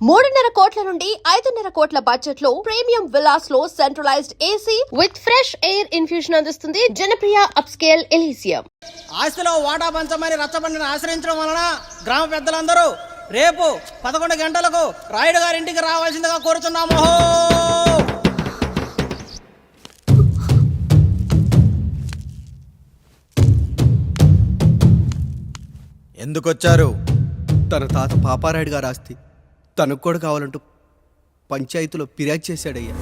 3.5 కోట్ల నుండి 5.5 కోట్ల బడ్జెట్ లో ప్రీమియం విల్లాస్ లో centralised AC with fresh air infusion అందిస్తుంది జనప్రియ అప్స్కేల్ ఎలీసియం. ఆస్తిలో వాటా పంచమని రచ్చబండిని ఆశ్రయించడం వలన గ్రామ పెద్దలందరూ రేపు 11 గంటలకు రాయుడు గారి ఇంటికి రావాల్సిందిగా కోరుతున్నాము. ఎందుకొచ్చారు? తన తాత పాపారాయుడు గారు ఆస్తి తనకు కూడా కావాలంటూ పంచాయతీలో ఫిర్యాదు చేశాడయ్యా.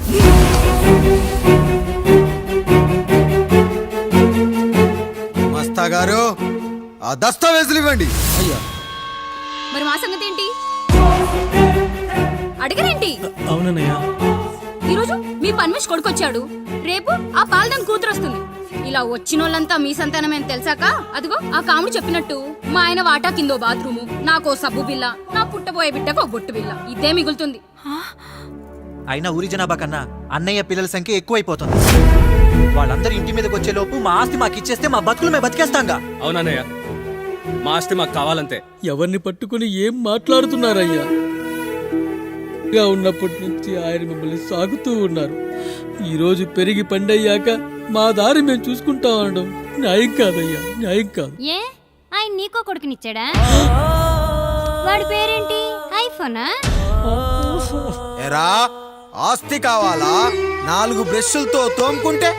మస్తా గారు ఆ దస్తావేజులు ఇవ్వండి. అయ్యా మరి మా సంగతి ఏంటి? అడగరేంటి? అవునన్నయ్యా, ఈరోజు మీ పన్మేష్ కొడుకొచ్చాడు, రేపు ఆ పాల్దాన్ కూతురు వస్తుంది. ఇలా వచ్చినోళ్ళంతా మీ సంతానమేం తెలిసాక అదిగో ఆ కాముడు చెప్పినట్టు మా ఆయన వాటా కిందో బాత్రూము, నాకో సబ్బు బిల్ల, నా పుట్టబోయే బిడ్డకో బొట్టు బిల్ల, ఇదే మిగులుతుంది. అయినా ఊరి జనాభా కన్నా అన్నయ్య పిల్లల సంఖ్య ఎక్కువైపోతుంది. వాళ్ళందరూ ఇంటి మీదకి వచ్చేలోపు మా ఆస్తి మాకు ఇచ్చేస్తే మా బతుకులు మేము బతికేస్తాంగా. అవునన్నయ్య, మా ఆస్తి మాకు కావాలంతే. ఎవరిని పట్టుకుని ఏం మాట్లాడుతున్నారయ్యా? ఉన్నప్పటి నుంచి ఆయన మిమ్మల్ని సాగుతూ ఉన్నారు. ఈరోజు పెరిగి పండయ్యాక మా దారి మేము చూసుకుంటా ఉండడం న్యాయం కాదయ్యా, న్యాయం కాదు. ఏ ఆయన నీకో కొడుకునిచ్చాడా? వాడి పేరేంటి? ఐఫోనా? ఎరా ఆస్తి కావాలా? 4 బ్రష్లతో తోముకుంటే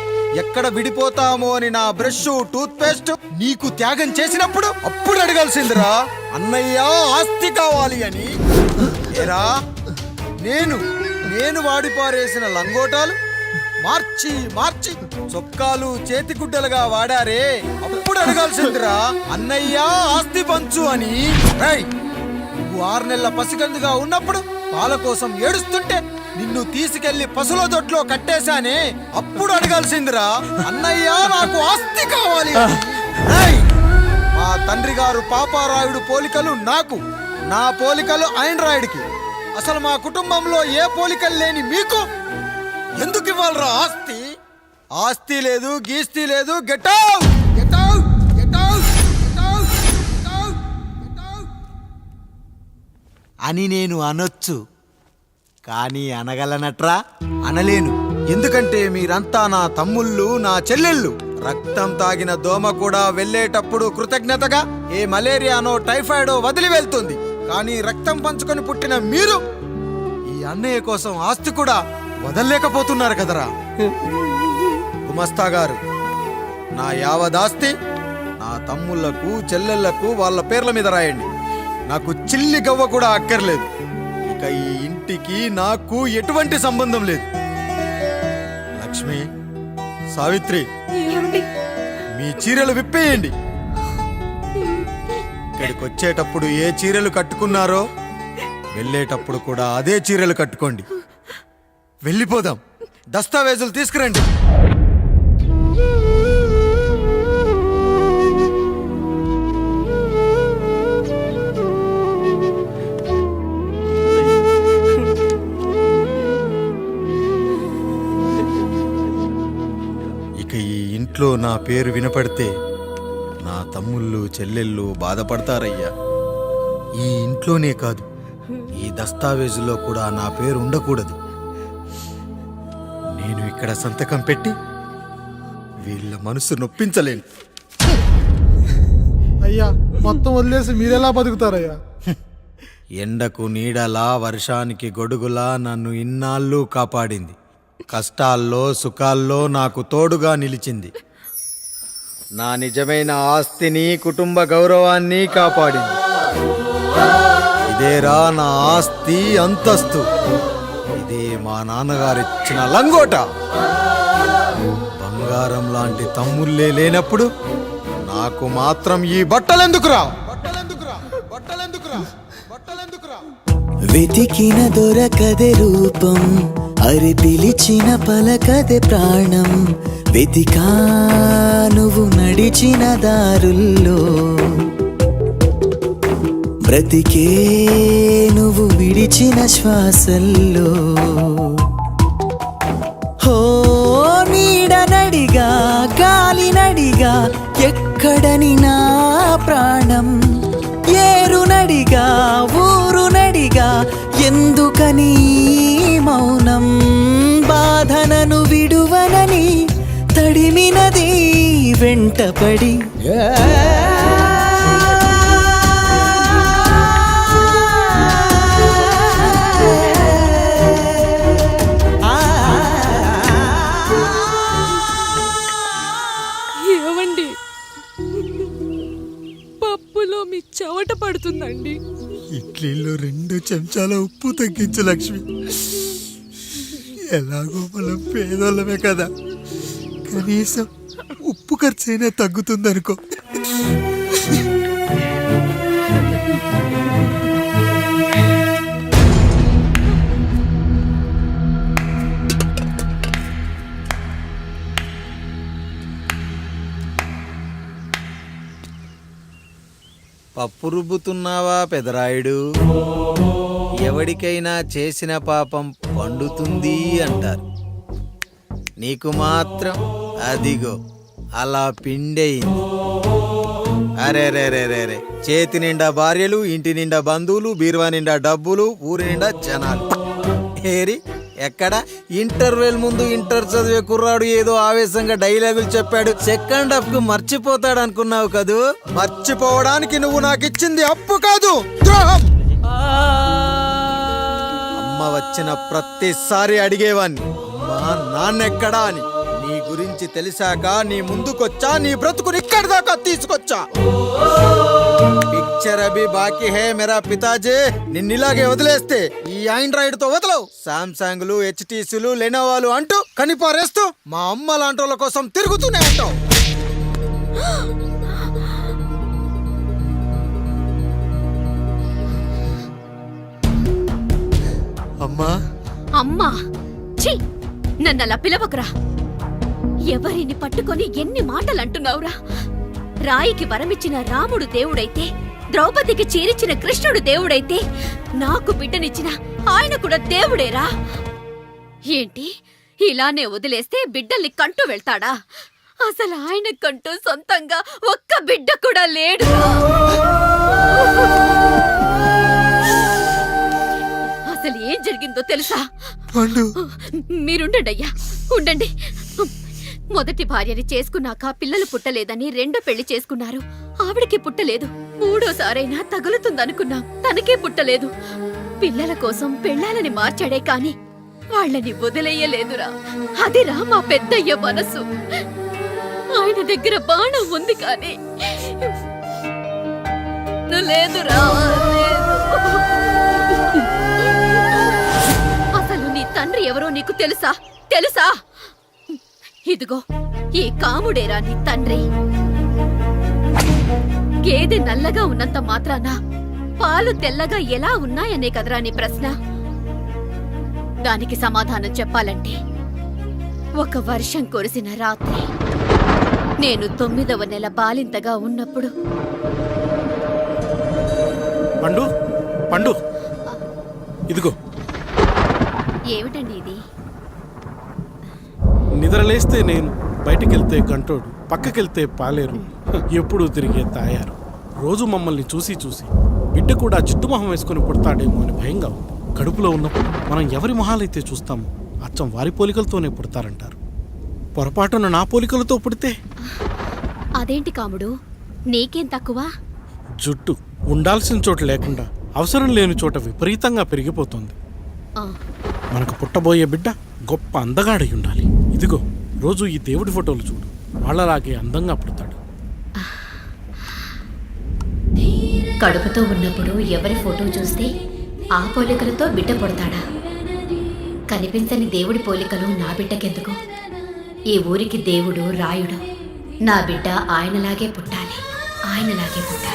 ఎక్కడ విడిపోతామో అని నా బ్రష్ టూత్ పేస్ట్ నీకు త్యాగం చేసినప్పుడు అప్పుడు అడగాల్సిందిరా అన్నయ్య ఆస్తి కావాలి అని. ఎరా నేను వాడిపారేసిన లంగోటాలు మార్చి మార్చి చొక్కాలు చేతిగుడ్డలుగా వాడారే, అప్పుడు అడగాల్సిందిరా అన్నయ్య ఆస్తి పంచు అని. నువ్వు 6 నెలల పసిగందుగా ఉన్నప్పుడు పాల కోసం ఏడుస్తుంటే నిన్ను తీసుకెళ్లి పశువుల దొడ్లో కట్టేశానే, అప్పుడు అడగాల్సిందిరా అన్నయ్య నాకు ఆస్తి కావాలి. మా తండ్రి గారు పాపారాయుడు పోలికలు నాకు, నా పోలికలు ఆండ్రాయిడ్కి. అసలు మా కుటుంబంలో ఏ పోలికలు లేని మీకు ఎందుకు ఇవ్వాలరా ఆస్తి? ఆస్తి లేదు, గీస్తి లేదు. Get out, get out, get out, get out, get out, get out అని నేను అనొచ్చు, కానీ అనగలనట్రా? అనలేను. ఎందుకంటే మీరంతా నా తమ్ముళ్ళు, నా చెల్లెళ్ళు. రక్తం తాగిన దోమ కూడా వెళ్ళేటప్పుడు కృతజ్ఞతగా ఏ మలేరియానో టైఫాయిడో వదిలి వెళ్తుంది. కానీ రక్తం పంచుకొని పుట్టిన మీరు ఈ అన్నయ్య కోసం ఆస్తి కూడా వదల్లేకపోతున్నారు కదరా. గుమస్తా గారు, నా యావదాస్తి నా తమ్ముళ్లకు చెల్లెళ్లకు వాళ్ళ పేర్ల మీద రాయండి. నాకు చిల్లి గవ్వ కూడా అక్కర్లేదు. ఇక ఈ ఇంటికి నాకు ఎటువంటి సంబంధం లేదు. లక్ష్మి, సావిత్రి, మీ చీరలు విప్పేయండి. ఇక్కడికి వచ్చేటప్పుడు ఏ చీరలు కట్టుకున్నారో వెళ్ళేటప్పుడు కూడా అదే చీరలు కట్టుకోండి. వెళ్ళిపోదాం. దస్తావేజులు తీసుకురండి. ఇక ఈ ఇంట్లో నా పేరు వినపడితే నా తమ్ముళ్ళు చెల్లెళ్ళు బాధపడతారయ్యా. ఈ ఇంట్లోనే కాదు, ఈ దస్తావేజులో కూడా నా పేరు ఉండకూడదు. నేను ఇక్కడ సంతకం పెట్టి వీళ్ళ మనసు నొప్పించలేను. అయ్యా, మొత్తం వదిలేసి మీరెలా బతుకుతారయ్యా? ఎండకు నీడలా, వర్షానికి గొడుగులా నన్ను ఇన్నాళ్ళు కాపాడింది. కష్టాల్లో సుఖాల్లో నాకు తోడుగా నిలిచింది. నా నిజమైన ఆస్తిని, కుటుంబ గౌరవాన్ని కాపాడింది. ఇదేరా నా ఆస్తి, అంతస్తు. ఇదే మా నాన్నగారిచ్చిన లంగోట. బంగారం లాంటి తమ్ముళ్ళే లేనప్పుడు నాకు మాత్రం ఈ బట్టలెందుకురా? వెతికిన దొరకదే రూపం, అరి పిలిచిన పలకదే ప్రాణం. వెతికా నువ్వు నడిచిన దారుల్లో, బ్రతికే నువ్వు విడిచిన శ్వాసల్లో. హో నీడనడిగా, గాలినడిగా, ఎక్కడని నా ప్రాణం. ఏరునడిగా, ఊరునడిగా, ఎందుకని ఈ మౌనం బాధనను విడువనని తడిమినది వెంటపడి ఏమండి పప్పులో మీ చెవట పడుతుందండి. ఇడ్లీలో 2 చెంచాల ఉప్పు తగ్గించు లక్ష్మి. ఎలాగో మనం పేదోళ్ళమే కదా, కనీసం ఉప్పు ఖర్చైనా తగ్గుతుందనుకో. పప్పు రుబ్బుతున్నావా పెదరాయుడు? ఎవడికైనా చేసిన పాపం పండుతుంది అంటారు, నీకు మాత్రం అదిగో అలా పిండయింది. అరే రే రే రే రే, చేతి నిండా భార్యలు, ఇంటి నిండా బంధువులు, బీరువా నిండా డబ్బులు, ఊరి నిండా జనాలు. ఏరి ఎక్కడ? ఇంటర్వెల్ ముందు ఇంటర్ చదివే కుర్రాడు ఏదో ఆవేశంగా డైలాగులు చెప్పాడు, సెకండ్ హాఫ్ కు మర్చిపోతాడు అనుకున్నావు కదూ? మర్చిపోవడానికి నువ్వు నాకు ఇచ్చింది అప్పు కాదు, ద్రోహం. అమ్మ వచ్చిన ప్రతిసారి అడిగేవాణ్ణి, అమ్మా నాన్నెక్కడా అని. నీ గురించి తెలిసాక నీ ముందుకొచ్చా, నీ బ్రతుకుని ఇక్కడి దాకా తీసుకొచ్చా. పిక్చర్ అభి బాకీ హే మేరా పితాజీ. నిన్నిలాగే వదిలేస్తే ఈ ఆండ్రాయిడ్ తో వదలవు. సామ్సంగ్లు, హెచ్టీసీలు, లెనోవాలు అంటూ కనిపారేస్తూ మా అమ్మ లాంటి వాళ్ళ కోసం తిరుగుతూనే ఉంటావు. అమ్మా అమ్మా ఛీ, నన్నలా పిలవకురా. ఎవరిని పట్టుకొని ఎన్ని మాటలు అంటున్నావురా? రాయికి వరమిచ్చిన రాముడు దేవుడైతే, ద్రౌపదికి చీరిచిన కృష్ణుడు దేవుడైతే, నాకు బిడ్డనిచ్చిన ఆయన కూడా దేవుడేరా. ఏంటి ఇలానే వదిలేస్తే బిడ్డల్ని కంటూ వెళ్తాడా? అసలు ఆయన కంటూ సొంతంగా ఒక్క బిడ్డ కూడా లేడు. అసలు ఏం జరిగిందో తెలుసా? మీరుండండి అయ్యా, ఉండండి. మొదటి భార్యని చేసుకున్నాక పిల్లలు పుట్టలేదని 2వ పెళ్లి చేసుకున్నారు. ఆవిడకి పుట్టలేదు. 3వసారైనా తగులుతుందనుకున్నాం, తనకే పుట్టలేదు. పిల్లల కోసం పెళ్ళాలని మార్చాడే కాని వాళ్ళని వదిలేయలేదురా. అదిరా మా పెద్దయ్య మనసు. ఆయన దగ్గర బాణం ఉంది కానీ లేదురా, లేదు. అసలు నీ తండ్రి ఎవరో నీకు తెలుసా? తెలుసా? ఇదిగో ఈ కాముడేరా నీ తండ్రి. గేదె నల్లగా ఉన్నంత మాత్రాన పాలు తెల్లగా ఎలా ఉన్నాయనే కదరా నీ ప్రశ్న. దానికి సమాధానం చెప్పాలంటే, ఒక వర్షం కురిసిన రాత్రి నేను 9వ నెల బాలింతగా ఉన్నప్పుడు. పండు పండు ఇదిగో. ఏమిటండి ఇది? నిద్రలేస్తే నేను, బయటికెళ్తే గంటోడు, పక్కకెళ్తే పాలేరు, ఎప్పుడూ తిరిగే తాయారు. రోజు మమ్మల్ని చూసి చూసి బిడ్డ కూడా చిట్టుమొహం వేసుకుని పుడతాడేమో అని భయంగా ఉంది. కడుపులో ఉన్నప్పుడు మనం ఎవరి మొహాలైతే చూస్తామో అచ్చం వారి పోలికలతోనే పుడతారంటారు. పొరపాటున నా పోలికలతో పుడితే? అదేంటి కాముడు, నీకేం తక్కువ? జుట్టు ఉండాల్సిన చోట లేకుండా అవసరం లేని చోట విపరీతంగా పెరిగిపోతుంది. మనకు పుట్టబోయే బిడ్డ గొప్ప అందగాడై ఉండాలి. ఇదిగో రోజు ఈ దేవుడి ఫోటోలు చూడు, వాళ్ళలాగే అందంగా పుడతాడు. కడుపుతో ఉన్నప్పుడు ఎవరి ఫోటో చూస్తే ఆ పోలికలతో బిడ్డ పుడతాడా? కనిపించని దేవుడి పోలికలు నా బిడ్డకెందుకు? ఈ ఊరికి దేవుడు రాయుడు. నా బిడ్డ ఆయనలాగే పుట్టాలి, ఆయనలాగే పుట్టాలి.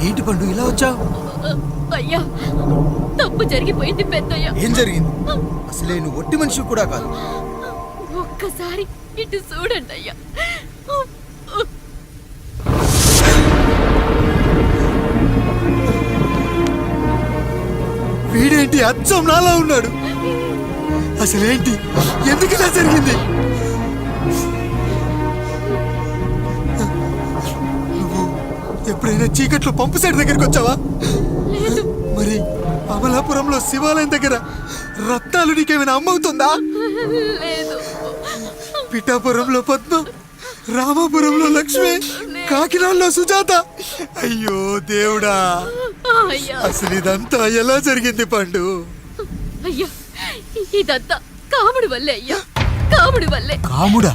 ఏంటి పండు ఇలా వచ్చావు? అయ్యా తప్పు జరిగిపోయింది పెద్దయ్యా. ఏం జరిగింది? అసలే నువ్వు ఒట్టి మనిషి కూడా కాదు. ఒక్కసారి ఇటు చూడండి అయ్యా. వీడేంటి అచ్చం నాలా ఉన్నాడు? అసలేంటి? ఎందుకు ఇలా జరిగింది? నువ్వు ఎప్పుడైనా చీకట్లో పంపు సైడ్ దగ్గరికి వచ్చావా? మరి అమలాపురంలో శివాలయం దగ్గర రత్నాలు నీకేమైనా అమ్మవుతుందా? పిఠాపురంలో పద్మ, రామాపురంలో లక్ష్మి, కాకినాడలో సుజాత. అయ్యో దేవుడా, అసలు ఇదంతా ఎలా జరిగింది పండు? అయ్యా ఇదంతా కాముడి వల్లే అయ్యా, కాముడి వల్లే. కాముడా?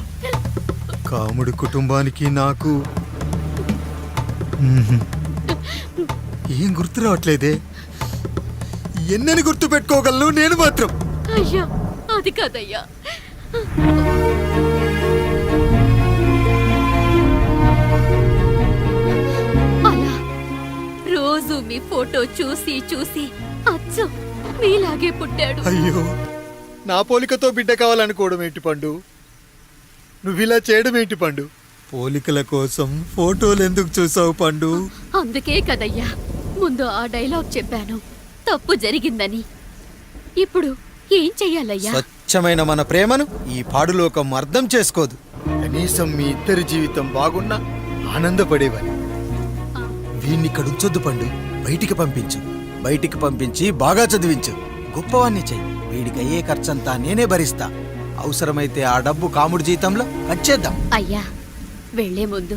కాముడు కుటుంబానికి నాకు ఏం గుర్తు రావట్లేదే. ఎన్నని గుర్తు పెట్టుకోగలను నేను మాత్రం? అయ్యా అది కాదయ్యా, అలా రోజు మీ ఫోటో చూసి చూసి అచ్చం మీలాగే పుట్టాడు. అయ్యో, నా పోలికతో బిడ్డ కావాలనుకోవడం ఏంటి పండు? నువ్విలా చేయడం ఏంటి పండు? పోలికల కోసం ఫోటోలు ఎందుకు చూసావు పండు? అందుకే కదయ్యా ముందు ఆ డైలాగ్ చెప్పాను, తప్పు జరిగిందని. ఇప్పుడు ఏం చెయ్యాలయ్యా? స్వచ్ఛమైన మన ప్రేమను ఈ పాడులోకం అర్థం చేసుకోదు. కనీసం మీ ఇద్దరి జీవితం బాగున్నా ఆనందపడేవారు. వీణ్ణి ఇక్కడ ఉంచొద్దు పండు, బయటికి పంపించు. బయటికి పంపించి బాగా చదివించు, గొప్పవాణ్ణి చెయ్యి. వీడికి అయ్యే ఖర్చంతా నేనే భరిస్తా. అవసరమైతే ఆ డబ్బు కాముడి జీతంలో కట్ చేద్దాం. అయ్యా వెళ్లే ముందు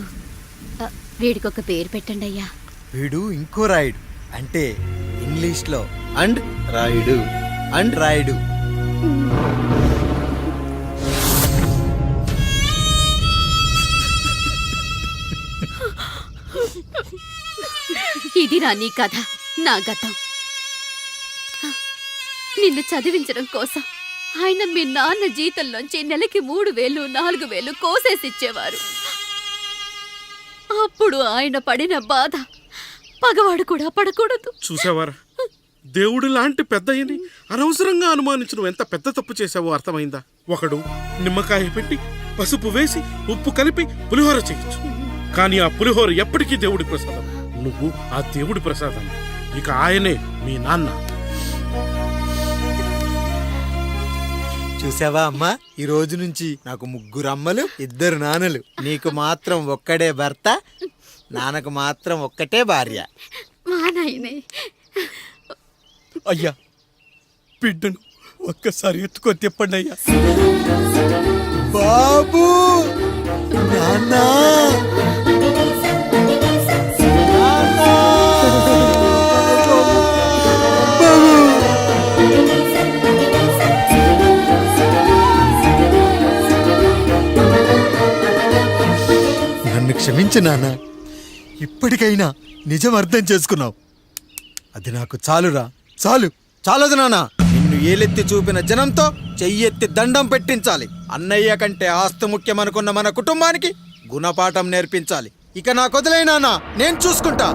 వీడికొక పేరు పెట్టండి అయ్యా. వీడు ఇంకో రాయుడు, అంటే ఇంగ్లీష్లో అండ్ రాయుడు, అండ్ రాయుడు. ఇది రా నీ కథ, నా గతం. నిన్ను చదివించడం కోసం ఆయన మీ నాన్న జీతంలోంచి నెలకి 3,000, 4,000 కోసేసిచ్చేవారు. అప్పుడు ఆయన పడిన బాధ పగవాడు కూడా పడకూడదు. చూసావారా, దేవుడు లాంటి పెద్దయ్యని అనవసరంగా అనుమానించడం ఎంత పెద్ద తప్పు చేసావో అర్థమైందా? ఒకడు నిమ్మకాయ పెట్టి పసుపు వేసి ఉప్పు కలిపి పులిహోర చేయొచ్చు, కానీ ఆ పులిహోర ఎప్పటికీ దేవుడి ప్రసాదం. నువ్వు ఆ దేవుడి ప్రసాదం. ఇక ఆయనే మీ నాన్న. చూసావా అమ్మా, ఈ రోజు నుంచి నాకు 3 అమ్మలు, 2 నాన్నలు. నీకు మాత్రం ఒక్కడే భర్త, నాన్నకు మాత్రం ఒక్కటే భార్య. మా నాయనే. అయ్యా బిడ్డను ఒక్కసారి ఎత్తుకొని తిప్పండి అయ్యా. బాబు, నాన్నా, నన్ను క్షమించు నాన్న. ఇప్పటికైనా నిజం అర్థం చేసుకున్నావు. అది నాకు చాలురా, చాలు. చాలదు నాన్న, నిన్ను ఏలెత్తి చూపిన జనంతో చెయ్యెత్తి దండం పెట్టించాలి. అన్నయ్య కంటే ఆస్తి ముఖ్యమనుకున్న మన కుటుంబానికి గుణపాఠం నేర్పించాలి. ఇక నాకు వదిలే నాన్న, నేను చూసుకుంటా.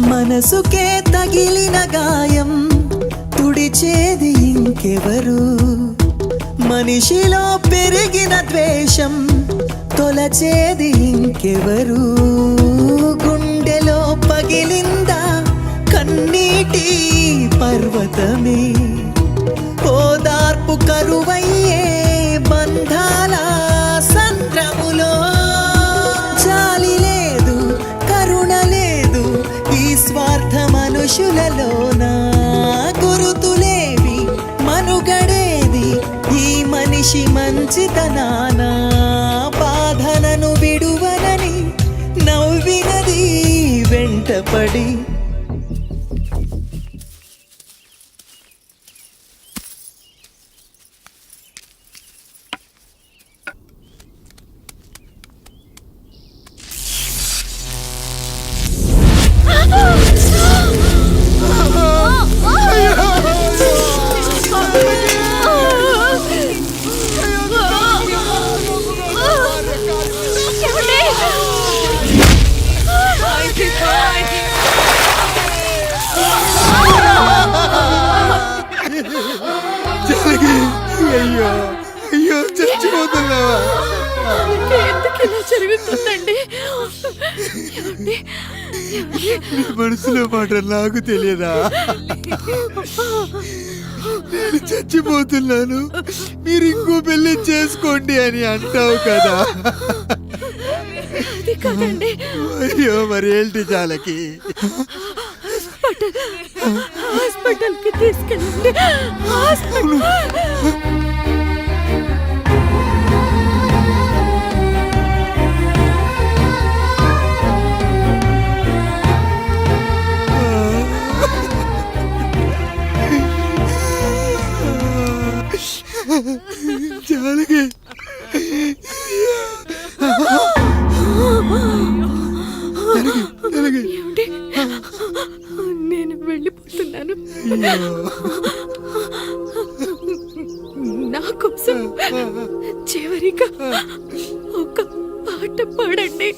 మనసుకే తగిలిన గాయం తుడిచేది ఇంకెవరు? మనిషిలో పెరిగిన ద్వేషం తొలచేది ఇంకెవరు? గుండెలో పగిలిందా కన్నీటి పర్వతమే? ఓదార్పు కరువయ్యే బంధాల సంద్రములో జాలి లేదు, కరుణ లేదు ఈ స్వార్థ మనుషులలోన. గురుతులేవి, మనుగడేది ఈ మనిషి మంచితనాన. బాధనను విడువనని నవ్వినది వెంటపడి, ఇలా జరుగుతుందండి? మనసులో మాట నాకు తెలియదా? నేను చచ్చిపోతున్నాను, మీరు ఇంకో పెళ్లి చేసుకోండి అని అంటావు కదా. అది కాదండి. అయ్యో మరి ఏంటి జానకి? హాస్పిటల్కి తీసుకెళ్ళండి. జానకి ఏమండి? నేను వెళ్ళిపోతున్నాను. నా కోసం చివరిగా ఒక పాట పాడండి.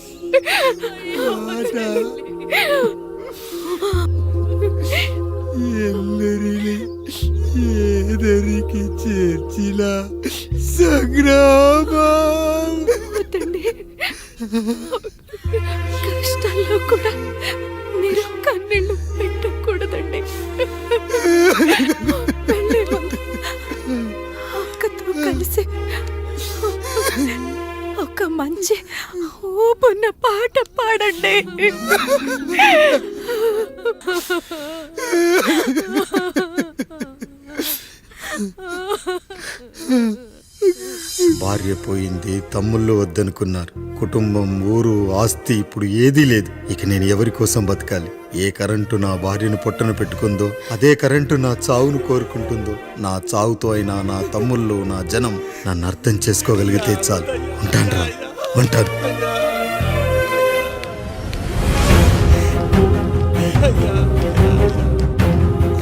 ఎల్లరిని ఏదరికి చేర్చిన సంగ్రామం. వద్దండి. కష్టాల్లో కూడా మీరు కన్నీళ్ళు పెట్టకూడదండి. వెళ్ళే ముందు అక్కతో కలిసి ఒక మంచి ఊపున్న పాట పాడండి. భార్య పోయింది, తమ్ముళ్ళు వద్దనుకున్నారు, కుటుంబం, ఊరు, ఆస్తి ఇప్పుడు ఏదీ లేదు. ఇక నేను ఎవరి కోసం బతకాలి? ఏ కరెంటు నా భార్యను పొట్టన పెట్టుకుందో అదే కరెంటు నా చావును కోరుకుంటుందో. నా చావుతో అయినా నా తమ్ముళ్ళు, నా జనం నన్ను అర్థం చేసుకోగలిగితే చాలు. ఉంటాను రా, ఉంటాను.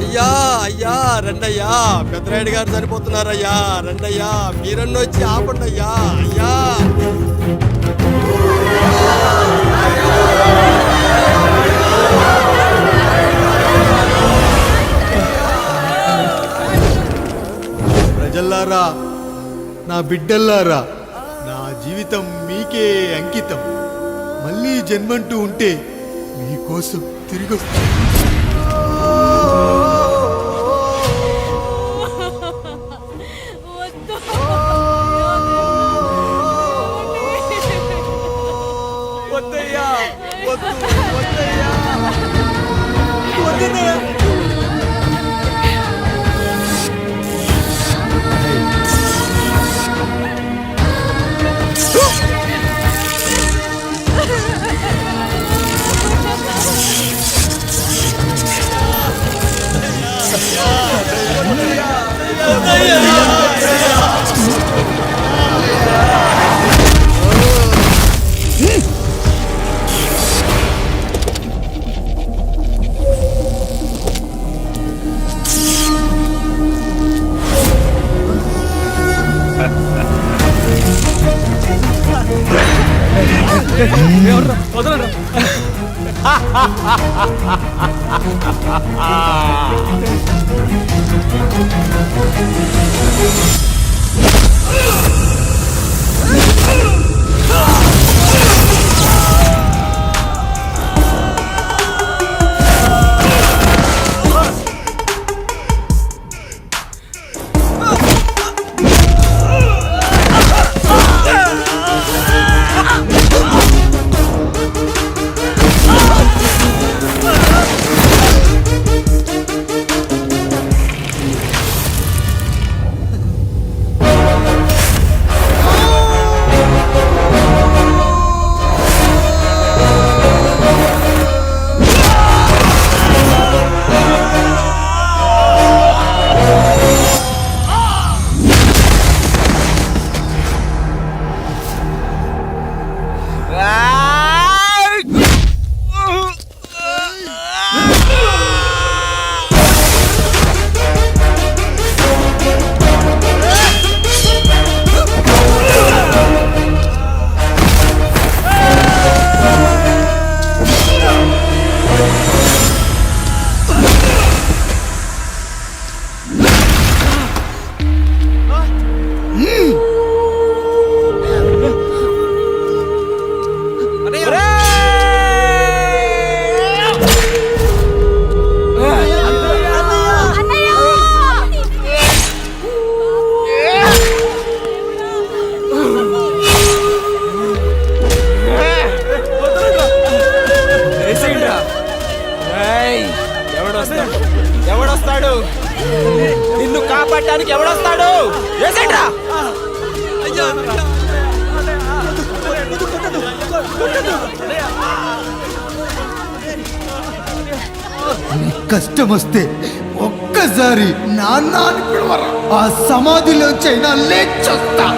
అయ్యా అయ్యా రండయ్యా, పెద్దరాయుడు గారు సరిపోతున్నారయ్యా, రండయ్యా, మీరన్న వచ్చి ఆపండి అయ్యా. అయ్యా ప్రజల్లారా, నా బిడ్డల్లారా, నా జీవితం మీకే అంకితం. మళ్ళీ జన్మంటూ ఉంటే మీకోసం తిరిగి వస్తాను. ఎవడొస్తాడు నిన్ను కాపాడటానికి? ఎవడొస్తాడు? వేసేట్రా. కష్టం వస్తే ఒక్కసారి నాన్న అని పిలవరా, ఆ సమాధిలోంచైనా లేచొస్తా.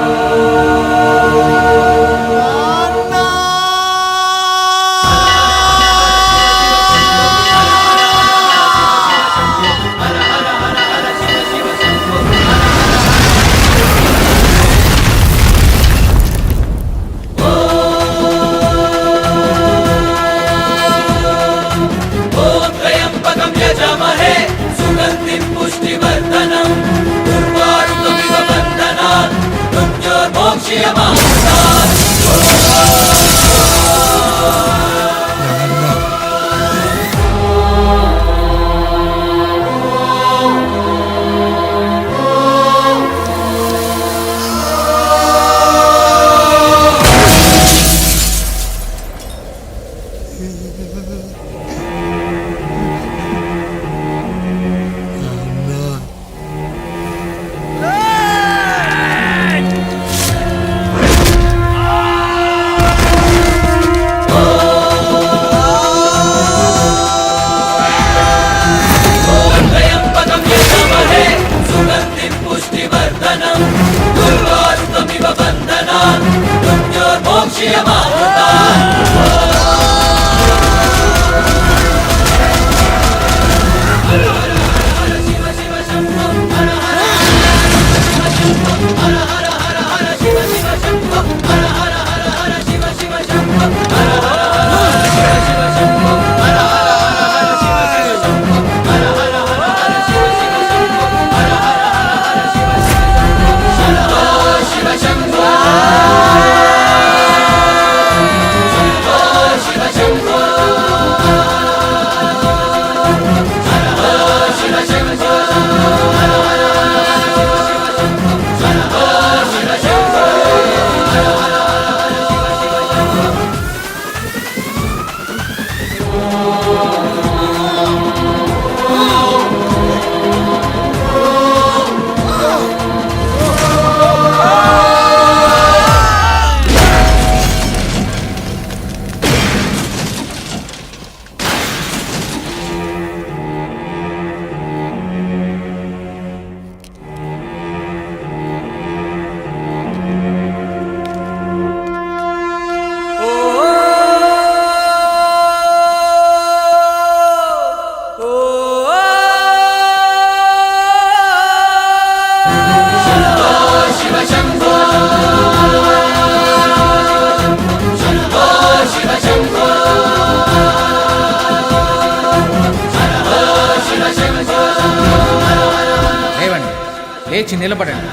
లేచి నిలబడండి,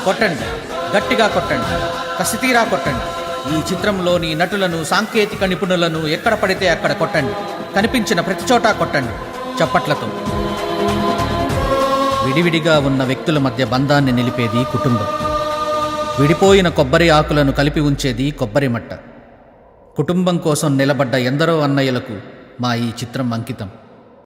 కొట్టండి, గట్టిగా కొట్టండి, కసితీరా కొట్టండి. ఈ చిత్రంలోని నటులను, సాంకేతిక నిపుణులను ఎక్కడ పడితే అక్కడ కొట్టండి. కనిపించిన ప్రతి చోట కొట్టండి చప్పట్లతో. విడివిడిగా ఉన్న వ్యక్తుల మధ్య బంధాన్ని నిలిపేది కుటుంబం. విడిపోయిన కొబ్బరి ఆకులను కలిపి ఉంచేది కొబ్బరి మట్ట. కుటుంబం కోసం నిలబడ్డ ఎందరో అన్నయ్యలకు మా ఈ చిత్రం అంకితం.